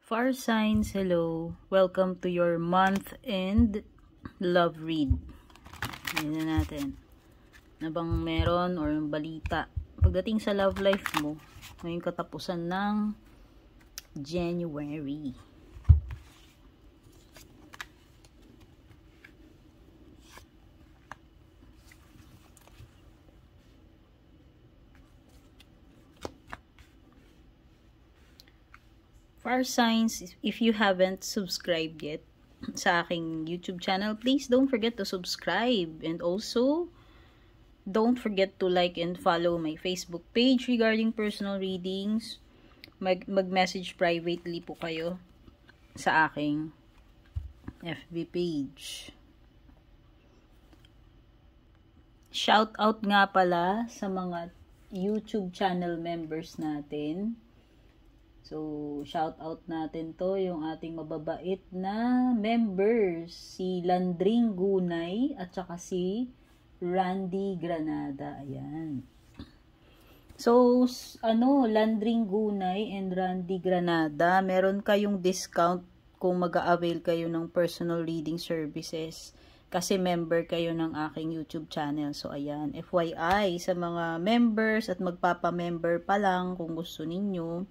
Fire signs, hello. Welcome to your month-end love read. Tingnan natin. Na bang meron or balita pagdating sa love life mo ngayong katapusan ng January. Fire signs, if you haven't subscribed yet sa aking YouTube channel, please don't forget to subscribe, and also don't forget to like and follow my Facebook page regarding personal readings. Mag-message privately po kayo sa aking FB page. Shout out nga pala sa mga YouTube channel members natin. So, shout out natin to, yung ating mababait na members, si Landring Gunay at saka si Randy Granada. Ayan. So, Landring Gunay and Randy Granada, meron kayong discount kung mag-a-avail kayo ng personal reading services kasi member kayo ng aking YouTube channel. So, ayan. FYI, sa mga members at magpapa-member pa lang kung gusto ninyo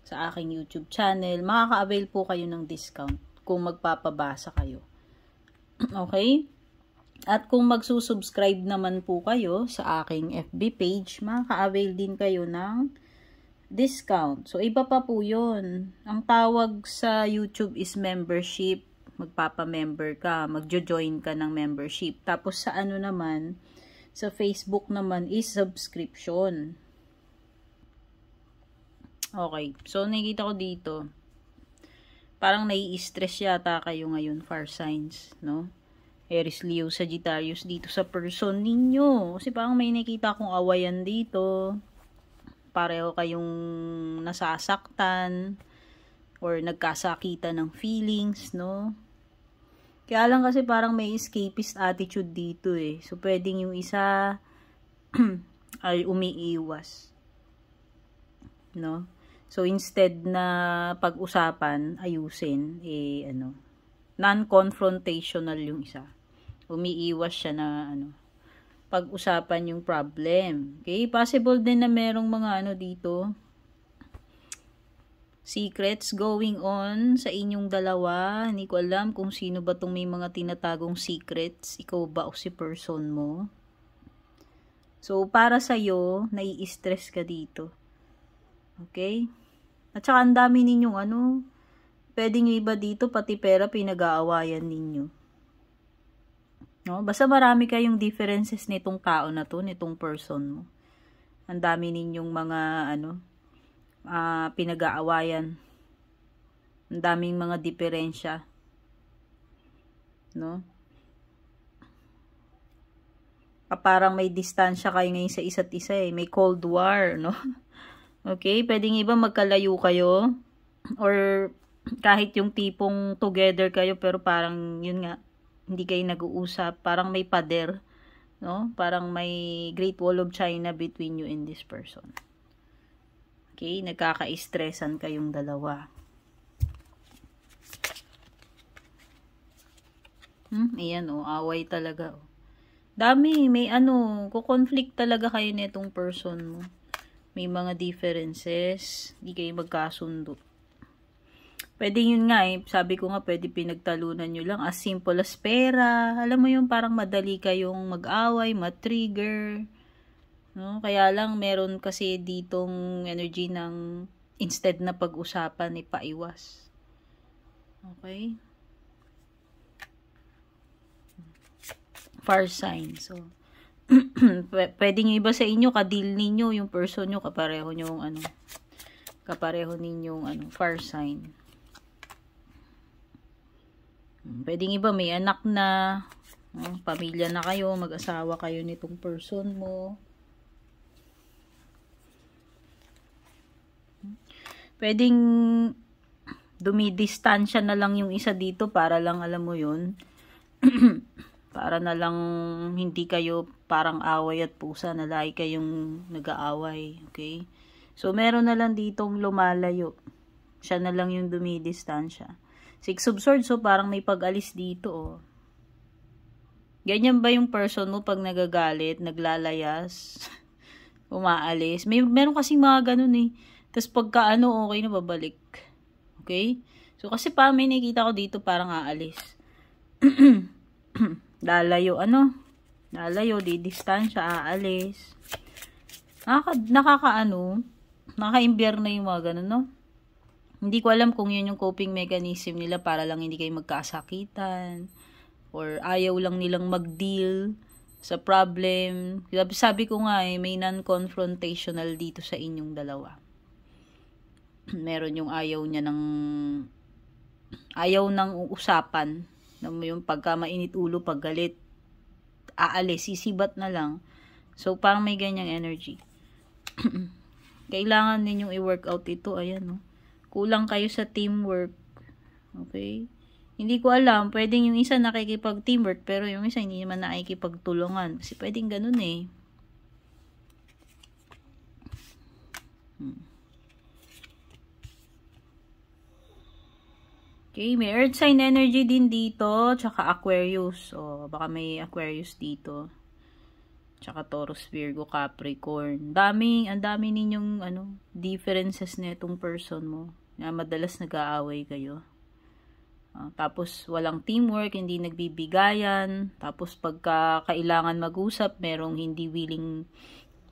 sa aking YouTube channel, makaka-avail po kayo ng discount kung magpapabasa kayo. Okay? At kung magsusubscribe naman po kayo sa aking FB page, makaka-avail din kayo ng discount. So, iba pa po yun. Ang tawag sa YouTube is membership. Magpapa-member ka, magjo-join ka ng membership. Tapos sa naman, sa Facebook naman is subscription. Okay, so nakikita ko dito, parang nai-stress yata kayo ngayon, fire signs, no? Aries, Leo, Sagittarius dito sa person ninyo. Kasi parang may nakita akong awayan dito. Pareho kayong nasasaktan or nagkasakitan ng feelings, no? Kaya lang kasi parang may escapist attitude dito eh. So, pwedeng yung isa ay umiiwas, no? So, instead na pag-usapan, ayusin, non-confrontational yung isa. Umiiwas siya na, pag-usapan yung problem. Okay? Possible din na merong mga dito, secrets going on sa inyong dalawa. Hindi ko alam kung sino ba itong may mga tinatagong secrets. Ikaw ba o si person mo? So, para sa'yo, nai-stress ka dito. Okay? At saka ang dami ninyong pwedeng yung iba dito, pati pera pinag-aawayan ninyo. No? Basta marami kayong differences nitong tao na to, nitong person mo. Ang dami ninyong mga, pinag-aawayan. Ang daming mga diferensya. No? Parang may distansya kayo ngayon sa isa't isa eh. May Cold War, no? Okay, pwedeng iba magkalayo kayo or kahit yung tipong together kayo pero parang yun nga, hindi kayo nag-uusap, parang may pader, no? Parang may Great Wall of China between you and this person. Okay, nagkaka-stressan kayong dalawa. Ayan away talaga Dami, may ko-conflict talaga kayo nitong person mo. May mga differences, hindi kayo magkasundo. Pwede yun nga sabi ko nga, pwede pinagtalunan nyo lang as simple as pera. Alam mo yung parang madali kayong mag-away, ma-trigger. No? Kaya lang meron kasi ditong energy ng instead na pag-usapan, ipaiwas. Okay? Fire sign. So, pwedeng yung iba sa inyo, kadil ninyo, yung person nyo, kapareho ninyong fire sign. Pwedeng iba may anak na, pamilya na kayo, mag-asawa kayo nitong person mo. Pwedeng dumidistansya na lang yung isa dito para lang, alam mo yun, para na lang hindi kayo parang away at pusa na lagi kayong nag-aaway. Okay? So, meron na lang ditong lumalayo. Siya na lang yung dumidistansya. Six of Swords, so parang may pag-alis dito, oh. Ganyan ba yung person mo pag nagagalit, naglalayas, umaalis? Meron kasing mga ganun eh. Tapos pagka okay na, babalik. Okay? So, kasi pa may nakikita ko dito parang aalis. Lalayo, lalayo, didistansya, aalis. Nakaka-imbier na yung mga ganun, no? Hindi ko alam kung yun yung coping mechanism nila para lang hindi kayo magkasakitan or ayaw lang nilang mag-deal sa problem. Sabi ko nga may non-confrontational dito sa inyong dalawa. Meron yung ayaw ng usapan. Yung pagka mainit ulo, pag galit, aalis, sisibat na lang. So, parang may ganyang energy. Kailangan ninyong i-workout ito. Ayan, no? Kulang kayo sa teamwork. Okay? Hindi ko alam. Pwedeng yung isa nakikipag-teamwork, pero yung isa hindi naman nakikipagtulungan. Kasi pwedeng ganun eh. Okay, may earth sign energy din dito, tsaka Aquarius. O, baka may Aquarius dito. Tsaka Taurus, Virgo, Capricorn. Ang dami ninyong differences na itong person mo. Na madalas nag-aaway kayo. Tapos walang teamwork, hindi nagbibigayan. Tapos pagka kailangan mag-usap, merong hindi willing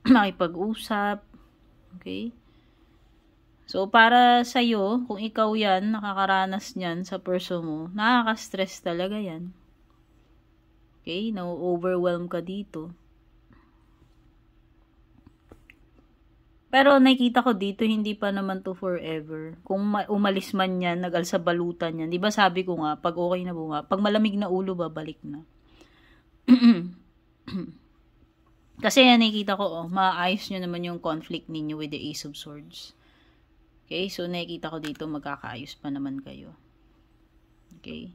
makipag-usap. Okay? So, para sa'yo, kung ikaw yan, nakakaranas niyan sa person mo, nakaka-stress talaga yan. Okay? Na-overwhelm ka dito. Pero nakikita ko dito, hindi pa naman to forever. Kung umalis man yan, nag-alsabalutan yan. Diba sabi ko nga, pag okay na bunga, pag malamig na ulo, babalik na. Kasi yan, nakikita ko, maayos nyo naman yung conflict ninyo with the Ace of Swords. Okay, so nakikita ko dito, magkakaayos pa naman kayo. Okay.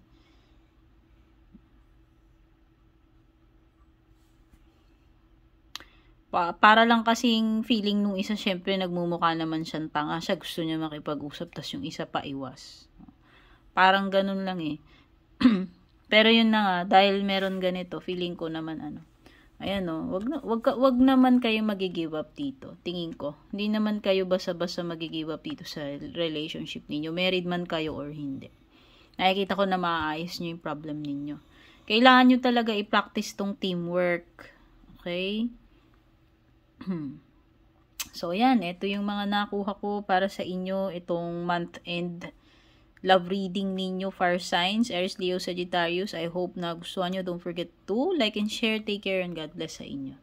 Para lang kasing feeling nung isa, syempre nagmumukha naman siyang tanga siya, gusto niya makipag-usap, tas yung isa pa iwas. Parang ganun lang eh. Pero yun na nga, dahil meron ganito, feeling ko naman ayan wag naman kayo magi-give up dito. Tingin ko, hindi naman kayo basta-basta magi-give up dito sa relationship ninyo. Married man kayo or hindi. Nakikita ko na maayos nyo yung problem ninyo. Kailangan nyo talaga i-practice tong teamwork. Okay? So, yan. Ito yung mga nakuha ko para sa inyo itong month-end love reading ninyo, fire signs, Aries, Leo, Sagittarius. I hope na gustuhan nyo. Don't forget to like and share. Take care and God bless sa inyo.